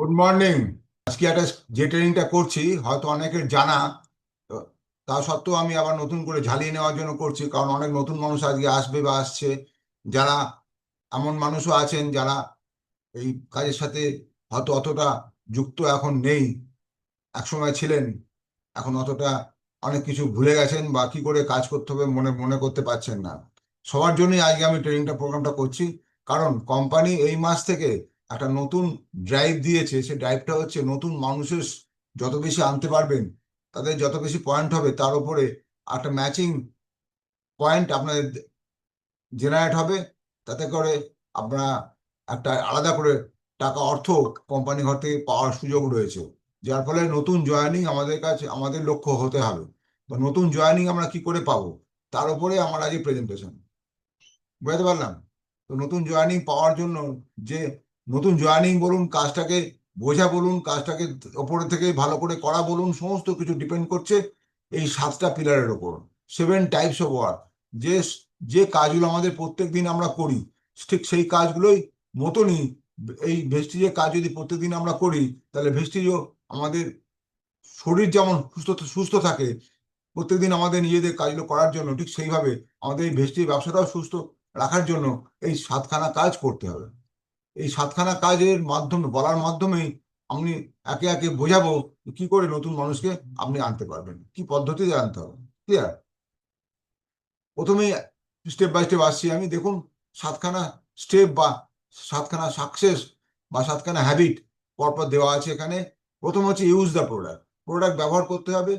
Good morning. আজকে একটা যে ট্রেনিংটা করছি হয়তো অনেকের জানা, তো তা সত্ত্বেও আমি আবার নতুন করে ঝালিয়ে নেওয়ার জন্য করছি, কারণ অনেক নতুন মানুষ আজকে আসবে বা আসছে, যারা এমন মানুষও আছেন যারা এই কাজের সাথে হয়তো অতটা যুক্ত এখন নেই, একসময় ছিলেন, এখন অতটা অনেক কিছু ভুলে গেছেন বা কি করে কাজ করতে হবে মনে মনে করতে পারছেন না। সবার জন্যই আজকে আমি প্রোগ্রামটা করছি, কারণ কোম্পানি এই মাস থেকে একটা নতুন ড্রাইভ দিয়েছে। সেই ড্রাইভটা হচ্ছে নতুন মানুষের যত বেশি আনতে পারবেন, তাদের যত বেশি পয়েন্ট হবে তার উপরে একটা ম্যাচিং পয়েন্ট আপনাদের জেনারেট হবে। তাতে করে আপনারা একটা আলাদা করে টাকা অর্থ কোম্পানি ঘর থেকে পাওয়ার সুযোগ রয়েছে, যার ফলে নতুন জয়েনিং আমাদের কাছে আমাদের লক্ষ্য হতে হবে। তো নতুন জয়েনিং আমরা কি করে পাবো, তার উপরে আমার আজকে প্রেজেন্টেশন। বুঝতে পারলাম? তো নতুন জয়েনিং পাওয়ার জন্য যে নতুন জয়েনিং বলুন, কাজটাকে বোঝা বলুন, কাজটাকে ওপরে থেকে ভালো করে করা বলুন, সমস্ত কিছু ডিপেন্ড করছে এই 7টা পিলারের ওপর। 7 টাইপস অফ ওয়ার্ক। যে যে কাজগুলো আমাদের প্রত্যেক দিন আমরা করি, ঠিক সেই কাজগুলোই মতনই এই ভেস্টিজের কাজ যদি প্রত্যেকদিন আমরা করি, তাহলে ভেস্টিজও আমাদের শরীর যেমন সুস্থ সুস্থ থাকে প্রত্যেকদিন আমাদের নিজেদের কাজগুলো করার জন্য, ঠিক সেইভাবে আমাদের এই ভেস্টিজ ব্যবসাটাও সুস্থ রাখার জন্য এই 7খানা কাজ করতে হবে। এই 7খানা কাজের মাধ্যমে বলার মাধ্যমেই আমি একে একে বোঝাবো কি করে নতুন মানুষকে আপনি আনতে পারবেন, কি পদ্ধতিতে আনতে হবে। ক্লিয়ার? প্রথমেই স্টেপ বাই স্টেপ আসছি আমি। দেখুন, 7খানা স্টেপ বা 7খানা সাকসেস বা 7খানা হ্যাবিট পরপর দেওয়া আছে এখানে। প্রথম হচ্ছে ইউজ দ্য প্রোডাক্ট। প্রোডাক্ট ব্যবহার করতে হবে।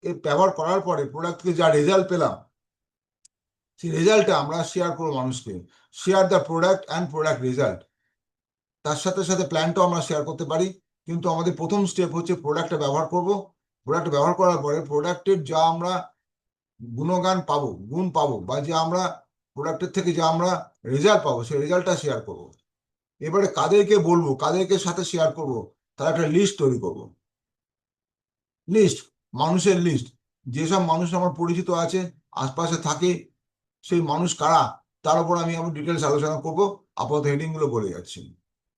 এই ব্যবহার করার পরে প্রোডাক্ট থেকে যা রেজাল্ট পেলাম, সেই রেজাল্টটা আমরা শেয়ার করবো মানুষকে। Share the product and product result. তার সাথে সাথে প্ল্যানটাও আমরা শেয়ার করতে পারি, কিন্তু আমাদের প্রথম স্টেপ হচ্ছে প্রোডাক্টটা ব্যবহার করব। প্রোডাক্ট ব্যবহার করার পরে প্রোডাক্টের যা আমরা গুণগান পাবো, গুণ পাবো, বা যে আমরা প্রোডাক্টের থেকে যা আমরা রেজাল্ট পাবো, সেই রেজাল্টটা শেয়ার করব। এবারে কাদেরকে বলবো, কাদেরকে সাথে শেয়ার করব, তার একটা লিস্ট তৈরি করব। লিস্ট, মানুষের লিস্ট। যেসব মানুষ আমার পরিচিত আছে, আশপাশে থাকে, সেই মানুষ কারা, তার উপর আমি আমার ডিটেলস আলোচনা করব। আপাতত হেডিংগুলো বলে যাচ্ছি।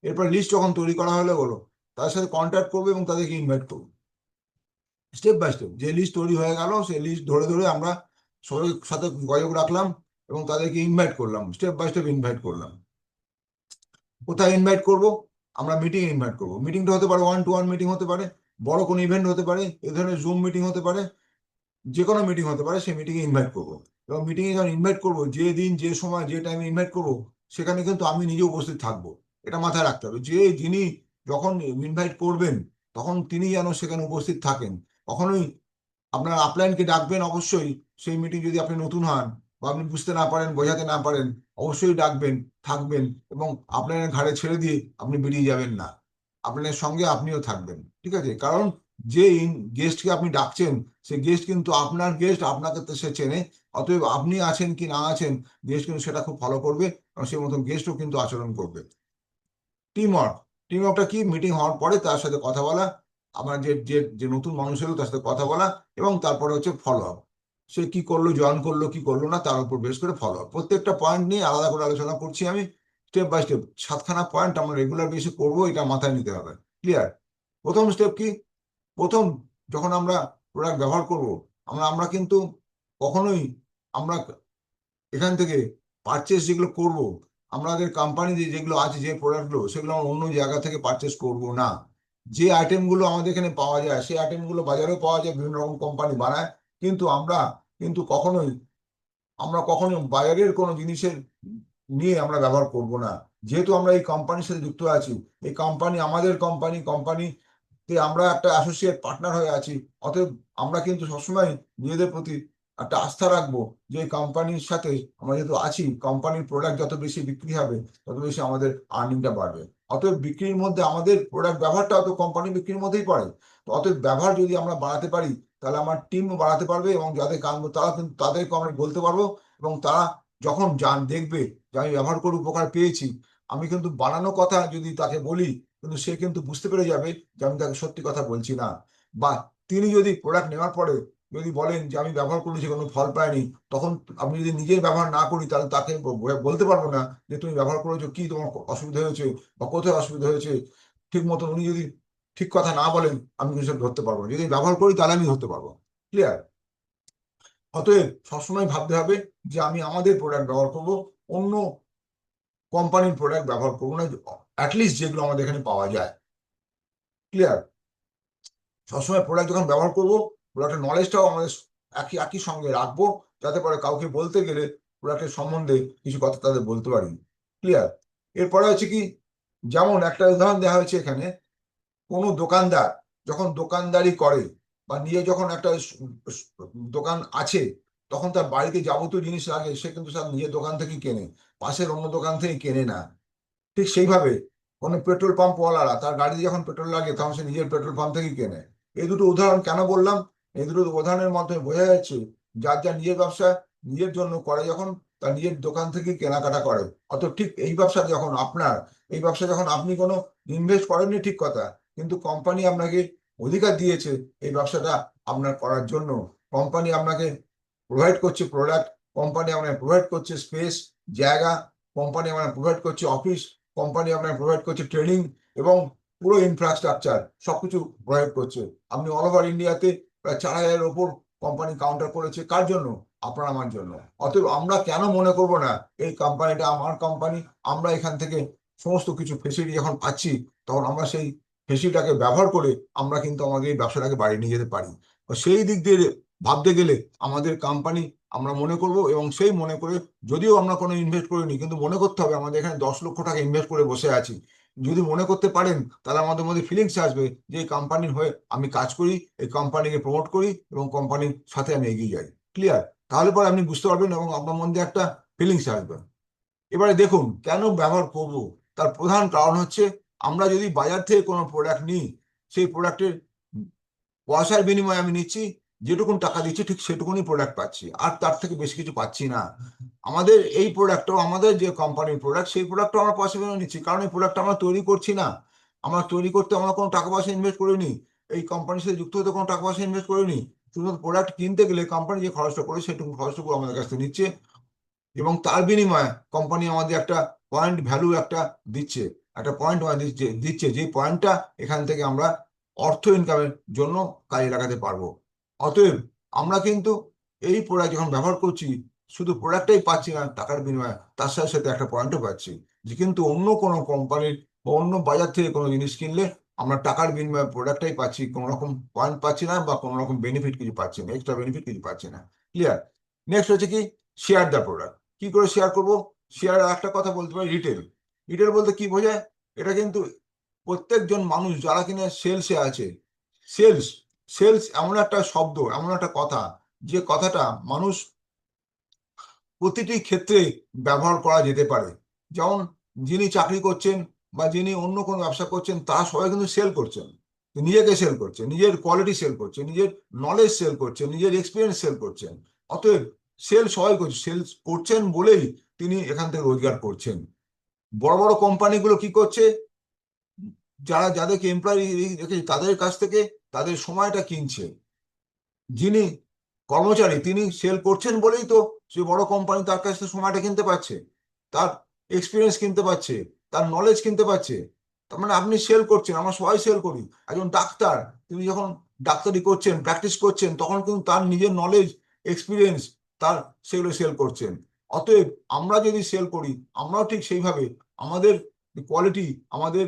এরপর লিস্ট যখন তৈরি করা হলে বলো, তাদের সাথে কন্ট্যাক্ট করবো এবং তাদেরকে ইনভাইট করবো। স্টেপ বাই স্টেপ যে লিস্ট তৈরি হয়ে গেল, সেই লিস্ট ধরে ধরে আমরা সবার সাথে যোগাযোগ রাখলাম এবং তাদেরকে ইনভাইট করলাম, স্টেপ বাই স্টেপ ইনভাইট করলাম। কোথায় ইনভাইট করব? আমরা মিটিং ইনভাইট করবো। মিটিংটা হতে পারে 1-to-1 মিটিং হতে পারে, বড় কোনো ইভেন্ট হতে পারে, এ ধরনের জুম মিটিং হতে পারে, যে কোনো মিটিং হতে পারে। সেই মিটিংয়ে ইনভাইট করবো। এবং মিটিংয়ে যখন ইনভাইট করবো, যে দিন যে সময় যে টাইমে ইনভাইট করবো, সেখানে কিন্তু আমি নিজে উপস্থিত থাকবো। এটা মাথায় রাখতে হবে যে যিনি যখন ইনভাইট করবেন, তখন তিনি যেন সেখানে উপস্থিত থাকেন। কখনোই আপনার আপলাইনকে ডাকবেন অবশ্যই। সেই মিটিং যদি আপনি নতুন হন বা আপনি বুঝতে না পারেন, বোঝাতে না পারেন, অবশ্যই ডাকবেন, থাকবেন, এবং আপনার ঘাড়ে ছেড়ে দিয়ে আপনি বেরিয়ে যাবেন না। আপনার সঙ্গে আপনিও থাকবেন, ঠিক আছে? কারণ যে গেস্টকে আপনি ডাকছেন, সেই গেস্ট কিন্তু আপনার গেস্ট, আপনাকে তো সে চেনে। অতএব আপনি আছেন কি না আছেন, গেস্ট কিন্তু সেটা খুব ফলো করবে, এবং সেই মতন গেস্টও কিন্তু আচরণ করবে। Team work. টিম ওয়ার্কটা কি? মিটিং হওয়ার পরে তার সাথে কথা বলা, আমার যে যে যে নতুন মানুষ এলো তার সাথে কথা বলা, এবং তারপরে হচ্ছে ফলো আপ। সে কি করলো, জয়েন করলো কি করলো না, তার উপর বেশ করে ফলো আপ। প্রত্যেকটা পয়েন্ট নিয়ে আলাদা করে আলোচনা করছি আমি, স্টেপ বাই স্টেপ। 7খানা পয়েন্ট আমরা রেগুলার বেসে করবো, এটা মাথায় নিতে হবে। ক্লিয়ার? প্রথম স্টেপ কি? প্রথম, যখন আমরা প্রোডাক্ট ব্যবহার করব, আমরা আমরা কিন্তু কখনোই আমরা এখান থেকে পারচেস যেগুলো করব, আমাদের কোম্পানি যেগুলো আছে, যে প্রোডাক্টগুলো, সেগুলো আমরা অন্য জায়গা থেকে পারচেস করব না। যে আইটেমগুলো আমাদের এখানে পাওয়া যায়, সেই আইটেমগুলো বাজারেও পাওয়া যায়, বিভিন্ন রকম কোম্পানি বানায়, কিন্তু আমরা কিন্তু কখনোই বাইরের কোনো জিনিসের নিয়ে আমরা ব্যবহার করব না। যেহেতু আমরা এই কোম্পানির সাথে যুক্ত আছি, এই কোম্পানি আমাদের কোম্পানিতে আমরা একটা অ্যাসোসিয়েট পার্টনার হয়ে আছি। অতএব আমরা কিন্তু সবসময় নিজেদের প্রতি একটা আস্থা রাখবো যে এই কোম্পানির সাথে আমরা যেহেতু আছি, কোম্পানির প্রোডাক্ট যত বেশি বিক্রি হবে, তত বেশি আমাদের আর্নিংটা বাড়বে। অতএব বিক্রির মধ্যে আমাদের প্রোডাক্ট ব্যবহারটাও তো কোম্পানি বিক্রির মধ্যেই পড়ে। তো অতএব ব্যবহার যদি আমরা বাড়াতে পারি, তাহলে আমার টিমও বাড়াতে পারবে, এবং যাদের কাজ তারা কিন্তু তাদেরকে আমরা বলতে পারবো, এবং তারা যখন দেখবে যে আমি ব্যবহার করে উপকার পেয়েছি, আমি কিন্তু বানানো কথা যদি তাকে বলি, কিন্তু সে কিন্তু বুঝতে পেরে যাবে যে আমি তাকে সত্যি কথা বলছি না। বা তিনি যদি প্রোডাক্ট নেওয়ার পরে যদি বলেন যে আমি ব্যবহার করেছি কোনো ফল পাইনি, তখন আমি যদি নিজের ব্যবহার না করি, তাহলে তাকে বলতে পারবো না যে তুমি ব্যবহার করেছো, কি তোমার অসুবিধা হয়েছে বা কোথায় অসুবিধা হয়েছে। ঠিক মতো উনি যদি ঠিক কথা না বলেন আমি কিছু ধরতে পারবো না, যদি ব্যবহার করি তাহলে আমি ধরতে পারবো। ক্লিয়ার? অতএব সবসময় ভাবতে হবে যে আমি আমাদের প্রোডাক্ট ব্যবহার করবো, অন্য কোম্পানির প্রোডাক্ট ব্যবহার করবো না, অ্যাটলিস্ট যেগুলো আমাদের এখানে পাওয়া যায়। ক্লিয়ার? সবসময় প্রোডাক্ট যখন ব্যবহার করবো, প্রোডাক্টের নলেজটাও আমাদের একই একই সঙ্গে রাখবো, যাতে পরে কাউকে বলতে গেলে প্রোডাক্টের সম্বন্ধে কিছু কথা তাদের বলতে পারি। ক্লিয়ার? এরপরে হচ্ছে কি, যেমন একটা উদাহরণ দেওয়া হয়েছে এখানে, কোনো দোকানদার যখন দোকানদারি করে বা নিয়ে যখন একটা দোকান আছে, তখন তার বাড়িতে যাবতীয় জিনিস লাগে সে কিন্তু সব নিজের দোকান থেকেই কেনে, পাশের অন্য দোকান থেকে কেনে না। ঠিক সেইভাবে কোনো পেট্রোল পাম্পওয়ালারা তার গাড়িতে যখন পেট্রোল লাগে তখন সে নিজের পেট্রোল পাম্প থেকেই কেনে। এই দুটো উদাহরণ কেন বললাম? এই দুটো উদাহরণের মাধ্যমে বোঝা যাচ্ছে যার যা নিজের ব্যবসা নিজের জন্য করে যখন, তার নিজের দোকান থেকেই কেনাকাটা করে। অত ঠিক এই ব্যবসা যখন আপনার, এই ব্যবসা যখন আপনি কোনো ইনভেস্ট করেননি ঠিক কথা, কিন্তু কোম্পানি আপনাকে অধিকার দিয়েছে এই ব্যবসাটা আপনার করার জন্য। কোম্পানি আপনাকে প্রোভাইড করছে প্রোডাক্ট, কোম্পানি আপনাকে প্রোভাইড করছে স্পেস, জায়গা, কোম্পানি আপনাকে প্রোভাইড করছে অফিস, কোম্পানি আপনাকে প্রোভাইড করছে ট্রেনিং, এবং পুরো ইনফ্রাস্ট্রাকচার সবকিছু প্রোভাইড করছে। আপনি অল ওভার ইন্ডিয়াতে প্রায় 4,000-এর ওপর কোম্পানি কাউন্টার করেছে, কার জন্য? আপনার আমার জন্য। অতএব আমরা কেন মনে করব না এই কোম্পানিটা আমার কোম্পানি, আমরা এখান থেকে সমস্ত কিছু ফেসিলিটি যখন পাচ্ছি, তখন আমরা সেই ফেসিলিটিটাকে ব্যবহার করে আমরা কিন্তু আমাদের এই ব্যবসাটাকে বাড়িয়ে নিয়ে যেতে পারি। সেই দিক দিয়ে ভাবতে গেলে আমাদের কোম্পানি আমরা মনে করব, এবং সেই মনে করে, যদিও আমরা কোনো ইনভেস্ট করিনি, কিন্তু মনে করতে হবে আমাদের এখানে 10 লক্ষ টাকা ইনভেস্ট করে বসে আছি। যদি মনে করতে পারেন তাহলে আমাদের মধ্যে ফিলিংস আসবে যে এই কোম্পানির হয়ে আমি কাজ করি, এই কোম্পানিকে প্রমোট করি এবং কোম্পানির সাথে আমি এগিয়ে যাই। ক্লিয়ার? তাহলে পরে আপনি বুঝতে পারবেন এবং আপনার মধ্যে একটা ফিলিংস আসবে। এবারে দেখুন কেন ব্যবহার করব, তার প্রধান কারণ হচ্ছে, আমরা যদি বাজার থেকে কোনো প্রোডাক্ট নিই, সেই প্রোডাক্টের পয়সার বিনিময়ে আমি নিচ্ছি, যেটুকুন টাকা দিচ্ছি ঠিক সেটুকুনি প্রোডাক্ট পাচ্ছি, আর তার থেকে বেশি কিছু পাচ্ছি না। আমাদের এই প্রোডাক্টও, আমাদের যে কোম্পানির প্রোডাক্ট, সেই প্রোডাক্টও আমরা পয়সা বিনিময়ে নিচ্ছি, কারণ এই প্রোডাক্ট আমরা তৈরি করছি না, আমরা তৈরি করতে আমরা কোনো টাকা পয়সা ইনভেস্ট করিনি, এই কোম্পানির সাথে যুক্ত হতে কোনো টাকা পয়সা ইনভেস্ট করিনি। শুধুমাত্র প্রোডাক্ট কিনতে গেলে কোম্পানি যে খরচটা করে সেটুকু খরচটুকু আমাদের কাছ থেকে নিচ্ছে, এবং তার বিনিময়ে কোম্পানি আমাদের একটা পয়েন্ট ভ্যালু একটা দিচ্ছে, একটা পয়েন্ট দিচ্ছে দিচ্ছে যে পয়েন্টটা এখান থেকে আমরা অর্থ ইনকামের জন্য কাজে লাগাতে পারবো। অতএব আমরা কিন্তু এই প্রোডাক্ট যখন ব্যবহার করছি, শুধু প্রোডাক্টটাই পাচ্ছি না টাকার বিনিময়ে, তার সাথে সাথে একটা পয়েন্টও পাচ্ছি, যে কিন্তু অন্য কোনো কোম্পানির বা অন্য বাজার থেকে কোনো জিনিস কিনলে আমরা টাকার বিনিময়ে প্রোডাক্টটাই পাচ্ছি, কোনো রকম পয়েন্ট পাচ্ছি না বা কোনো রকম বেনিফিট কিছু পাচ্ছি না, এক্সট্রা বেনিফিট কিছু পাচ্ছি না। ক্লিয়ার? নেক্সট হচ্ছে কি, শেয়ার দ্য প্রোডাক্ট। কি করে শেয়ার করব? শেয়ার একটা কথা বলতে পারি, রিটেল। রিটেল বলতে কি বোঝায়? এটা কিন্তু প্রত্যেকজন মানুষ যারা কিনা সেলসে আছে, সেলস, সেলস এমন একটা শব্দ, এমন একটা কথা, যে কথাটা মানুষ প্রতিটি ক্ষেত্রে ব্যবহার করা যেতে পারে। যেমন যিনি চাকরি করছেন বা যিনি অন্য কোনো ব্যবসা করছেন, তারা সবাই কিন্তু সেল করছেন, নিজেকে সেল করছে, নিজের কোয়ালিটি সেল করছে, নিজের নলেজ সেল করছে, নিজের এক্সপিরিয়েন্স সেল করছেন। অতএব সেল সবাই করছে, সেল করছেন বলেই তিনি এখান থেকে রোজগার করছেন। বড় বড় কোম্পানিগুলো কি করছে? যারা যাদেরকে এমপ্লয়ি রেখেছে তাদের কাছ থেকে তাদের সময়টা কিনছে। যিনি কর্মচারী তিনি সেল করছেন বলেই তো সে বড় কোম্পানি তার কাছ থেকে সময়টা কিনতে পারছে, তার এক্সপিরিয়েন্স কিনতে পারছে, তার নলেজ কিনতে পারছে। তার মানে আপনি সেল করছেন, আমরা সবাই সেল করি। একজন ডাক্তার, তিনি যখন ডাক্তারি করছেন, প্র্যাকটিস করছেন, তখন কিন্তু তার নিজের নলেজ, এক্সপিরিয়েন্স, তার সেগুলো সেল করছেন। অতএব আমরা যদি সেল করি, আমরাও ঠিক সেইভাবে আমাদের কোয়ালিটি, আমাদের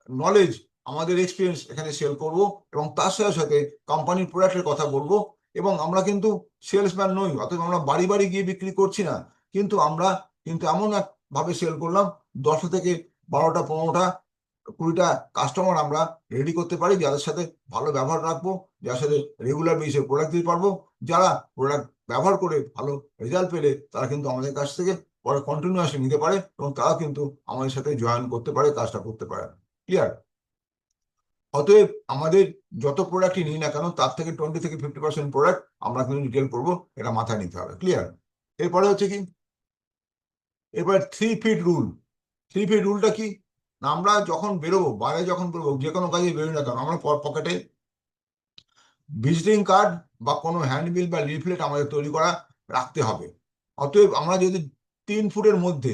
নলেজ, আমাদের এক্সপিরিয়েন্স এখানে সেল করব, এবং তার সাথে সাথে কোম্পানির প্রোডাক্টের কথা বলবো। এবং আমরা কিন্তু সেলসম্যান নই, অতএব আমরা বাড়ি বাড়ি গিয়ে বিক্রি করছি না, কিন্তু আমরা কিন্তু এমন এক ভাবে সেল করলাম, 10টা থেকে 12টা 15টা 20টা কাস্টমার আমরা রেডি করতে পারি, যাদের সাথে ভালো ব্যবহার রাখবো, যার সাথে রেগুলার বেসিসে প্রোডাক্ট দিতে পারবো। যারা প্রোডাক্ট ব্যবহার করে ভালো রেজাল্ট পেলে তারা কিন্তু আমাদের কাছ থেকে পরে কন্টিনিউয়াসলি নিতে পারে, এবং তারা কিন্তু আমাদের সাথে জয়েন করতে পারে, কাজটা করতে পারে। ক্লিয়ার? অতএব আমাদের যত প্রোডাক্টই নিই না কেন, তার থেকে 20 থেকে 50% প্রোডাক্ট আমরা কিন্তু রিটেল করবো, এটা মাথায় নিতে হবে। ক্লিয়ার? এরপরে হচ্ছে কি, এবার 3 ফিট রুল। 3 ফিট রুলটা কি না, আমরা যখন বেরোবো, বাইরে যখন বেরোবো, যে কোনো কাজে বেরোই না কেন, আমরা পকেটে ভিজিটিং কার্ড বা কোনো হ্যান্ডবিল বা লিফলেট আমাদের তৈরি করা রাখতে হবে। অতএব আমরা যদি 3 ফুটের মধ্যে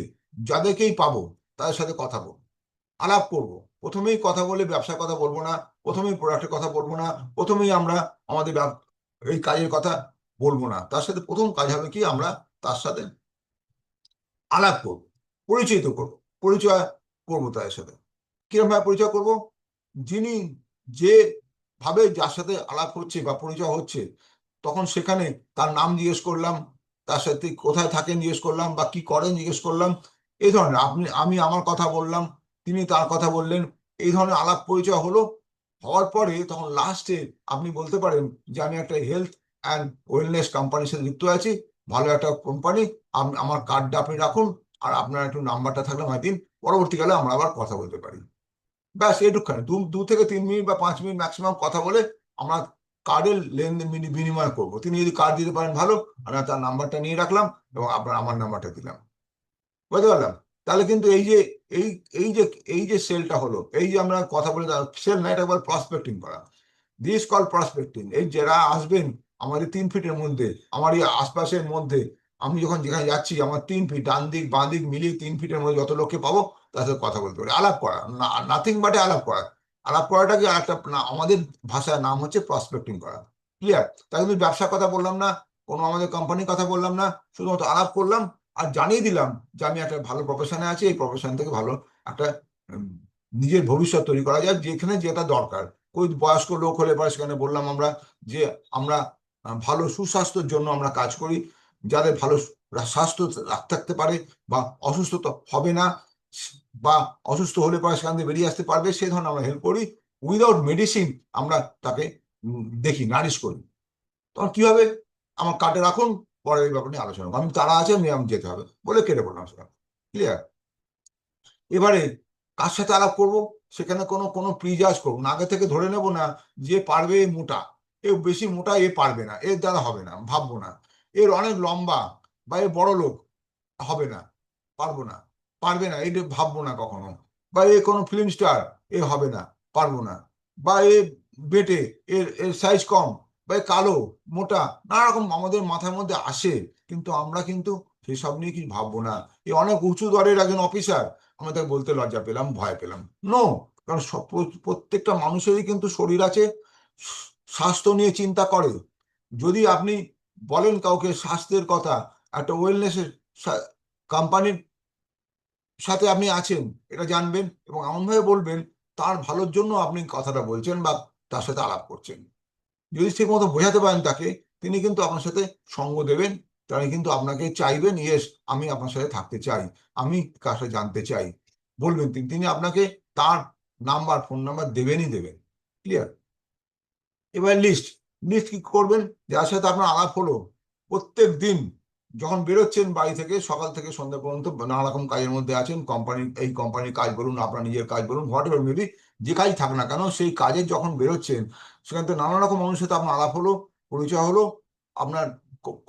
যাদেরকেই পাবো তাদের সাথে কথা বলবো, আলাপ করব, প্রথমেই কথা বলে ব্যবসার কথা বলবো না, প্রথমেই প্রোডাক্টের কথা বলবো না, প্রথমেই আমরা আমাদের এই কাজের কথা বলবো না। তার সাথে প্রথম কাজ হবে কি, আমরা তার সাথে আলাপ করবো, পরিচিত করবো, পরিচয় করবো তাদের সাথে। কিরকম ভাবে পরিচয় করবো? যিনি যে ভাবে যার সাথে আলাপ হচ্ছে বা পরিচয় হচ্ছে, তখন সেখানে তার নাম জিজ্ঞেস করলাম, তার সাথে কোথায় থাকেন জিজ্ঞেস করলাম, বা কি করেন জিজ্ঞেস করলাম। এই ধরনের আমি আমার কথা বললাম, তিনি তার কথা বললেন, এই ধরনের আলাপ পরিচয় হলো। হওয়ার পরে তখন লাস্টে আপনি বলতে পারেন যে আমি একটা হেলথ অ্যান্ড ওয়েলনেস কোম্পানির সাথে যুক্ত আছি, ভালো একটা কোম্পানি, আমার কার্ডটা আপনি রাখুন, আর আপনার একটু নাম্বারটা থাকলে আমায় দিন, পরবর্তীকালে আমরা আবার কথা বলতে পারি। ব্যাস এইটুকখানি, 2 থেকে 3 মিনিট বা 5 মিনিট ম্যাক্সিমাম কথা বলে আমরা কার্ডের লেনদেন বিনিময় করবো। তিনি যদি কার্ড দিতে পারেন ভালো, আমরা তার নাম্বারটা নিয়ে রাখলাম এবং আমার নাম্বারটা দিলাম। বুঝতে পারলাম? তাহলে কিন্তু এই এই যে এই যে সেলটা হলো, এই যে আমরা কথা বলে, সেল না, এটা একবার প্রসপেক্টিং করা। This call prospecting. এই যারা আসবেন আমাদের 3 ফিটের মধ্যে, আমার এই আশপাশের মধ্যে, আমি যখন যেখানে যাচ্ছি আমার 3 ফিট, ডান দিক বাঁ দিক মিলিয়ে 3 ফিটের মধ্যে যত লোককে পাবো তার সাথে কথা বলতে পারি, আলাপ করা, নাথিং বাটে আলাপ করা। আলাপ করাটা কি আরেকটা আমাদের ভাষায় নাম হচ্ছে প্রসপেক্টিং করা। ক্লিয়ার? তাই কিন্তু ব্যবসার কথা বললাম না, কোনো আমাদের কোম্পানির কথা বললাম না, শুধুমাত্র আলাপ করলাম আর জানিয়ে দিলাম যে আমি একটা ভালো প্রফেশনে আছি, এই প্রফেশন থেকে ভালো একটা উম, নিজের ভবিষ্যৎ তৈরি করা যায়, যেখানে যেটা দরকার। ওই বয়স্ক লোক হলে পরে সেখানে বললাম আমরা যে আমরা ভালো সুস্বাস্থ্যের জন্য আমরা কাজ করি, যাদের ভালো স্বাস্থ্য থাকতে পারে বা অসুস্থ তো হবে না, বা অসুস্থ হলে পরে সেখান থেকে বেরিয়ে আসতে পারবে, সেই ধরনের আমরা হেল্প করি। উইদাউট মেডিসিন আমরা তাকে দেখি, নারিশ করি। তখন কি হবে? আমার কার্ডে রাখুন, পরে এই ব্যাপারে নিয়ে আলোচনা করবো। আমি তারা আছে, আমি যেতে হবে বলে কেটে পড়লাম সেটা। ক্লিয়ার? এবারে কার সাথে আলাপ করব, সেখানে কোনো কোনো প্রিজাজ করবো না, আগে থেকে ধরে নেব না যে পারবে এ মোটা, এ বেশি মোটা, এ পারবে না, এর দ্বারা হবে না, ভাববো না। এর অনেক লম্বা বা এ বড় লোক, হবে না, পারবো না, পারবে না, এটা ভাববো না কখনো। বা এ কোনো ফিল্ম স্টার, এ হবে না, পারবো না। বা এ বেটে, এর এর সাইজ কম, বা এ কালো, মোটা, নানা রকম আমাদের মাথার মধ্যে আসে, কিন্তু আমরা কিন্তু সেসব নিয়ে কিছু ভাববো না। এ অনেক উঁচু দরের একজন অফিসার, আমরা তাকে বলতে লজ্জা পেলাম, ভয় পেলাম। নো, কারণ প্রত্যেকটা মানুষেরই কিন্তু শরীর আছে, স্বাস্থ্য নিয়ে চিন্তা করে। যদি আপনি বলেন কাউকে স্বাস্থ্যের কথা, একটা ওয়েলনেসের কোম্পানির সাথে আপনি আছেন, এটা জানবেন এবং এমনভাবে বলবেন তার ভালোর জন্য আপনি কথাটা বলছেন বা তার সাথে আলাপ করছেন। যদি ঠিক মতো বোঝাতে পারেন তাকে, তিনি কিন্তু আপনার সাথে সঙ্গ দেবেন, তিনি কিন্তু আপনাকে চাইবেন, ইয়েস আমি আপনার সাথে থাকতে চাই, আমি কার সাথে জানতে চাই, বলবেন তিনি, তিনি আপনাকে তার নাম্বার, ফোন নাম্বার দেবেনই দেবেন। ক্লিয়ার? এবার লিস্ট, লিস্ট কি করবেন? যার সাথে আপনার আলাপ হলো, প্রত্যেক দিন যখন বেরোচ্ছেন বাড়ি থেকে, সকাল থেকে সন্ধ্যা পর্যন্ত নানা রকম কাজের মধ্যে আছেন, কোম্পানি, এই কোম্পানির কাজ বলুন, আপনার নিজের কাজ বলুন, হোয়াট এভার মেবি, যে কাজ থাক না কেন, সেই কাজে যখন বেরোচ্ছেন সেখান থেকে নানা রকম মানুষের সাথে আপনার আলাপ হলো, পরিচয় হলো, আপনার